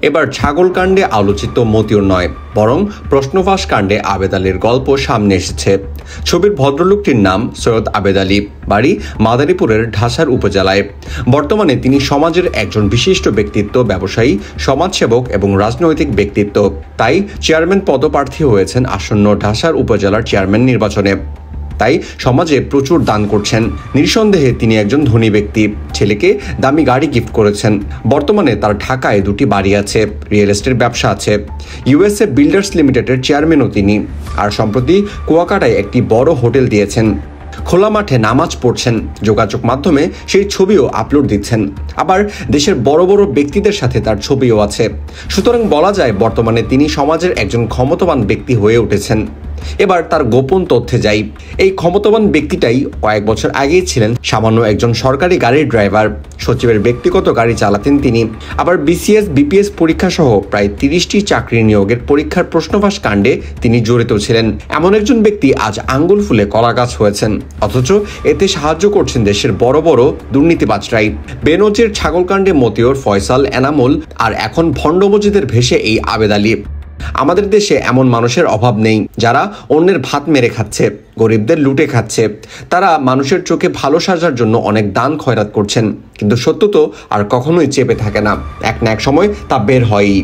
এবার ছাগল কাণ্ডে আলোচিত মতিউর নয়, বরং প্রশ্নফাঁস কাণ্ডে আবেদ আলীর গল্প সামনে এসেছে। ছবির ভদ্রলোকটির নাম সৈয়দ আবেদ আলী, বাড়ি মাদারীপুরের ঢাসার উপজেলায়। বর্তমানে তিনি সমাজের একজন বিশিষ্ট ব্যক্তিত্ব, ব্যবসায়ী, সমাজসেবক এবং রাজনৈতিক ব্যক্তিত্ব। তাই চেয়ারম্যান পদপ্রার্থী হয়েছেন আসন্ন ঢাসার উপজেলার চেয়ারম্যান নির্বাচনে। তাই সমাজে প্রচুর দান করছেন। নিঃসন্দেহে তিনি একজন ধনী ব্যক্তি। ছেলেকে দামি গাড়ি গিফট করেছেন। বর্তমানে তার ঢাকায় 2টি বাড়ি আছে, রিয়েল এস্টেট ব্যবসা আছে। ইউএসএ বিল্ডার্স লিমিটেডের চেয়ারম্যানও তিনি। আর সম্প্রতি কুয়াকাটায় একটি বড় হোটেল দিয়েছেন। খোলা মাঠে নামাজ পড়ছেন, যোগাযোগ মাধ্যমে সেই ছবিও আপলোড দিচ্ছেন। আবার দেশের বড় বড় ব্যক্তিদের সাথে তার ছবিও আছে। সুতরাং বলা যায় বর্তমানে তিনি সমাজের একজন ক্ষমতাবান ব্যক্তি হয়ে উঠেছেন। এবার তার গোপন তথ্যে যাই। এই ক্ষমতাবান ব্যক্তিটাই কয়েক বছর আগেই ছিলেন সামান্য একজন সরকারি গাড়ির ড্রাইভার। সচিবের ব্যক্তিগত গাড়ি চালাতেন তিনি। আবার বিসিএস, বিপিএস পরীক্ষা সহ প্রায় 30টি চাকরি নিয়োগের পরীক্ষার প্রশ্নফাঁস কাণ্ডে তিনি জড়িত ছিলেন। এমন একজন ব্যক্তি আজ আঙ্গুল ফুলে কলা গাছ হয়েছেন, অথচ এতে সাহায্য করছেন দেশের বড় বড় দুর্নীতিবাজরাই। বেনজির ছাগলকাণ্ডে মতিউর, ফয়সাল, এনামুল, আর এখন ভণ্ড মজিদের ভেসে এই আবেদ আলী। আমাদের দেশে এমন মানুষের অভাব নেই যারা অন্যের ভাত মেরে খাচ্ছে, গরিবদের লুটে খাচ্ছে। তারা মানুষের চোখে ভালো সাজার জন্য অনেক দান খয়রাত করছেন, কিন্তু সত্য তো আর কখনোই চেপে থাকে না, এক না এক সময় তা বের হয়ই।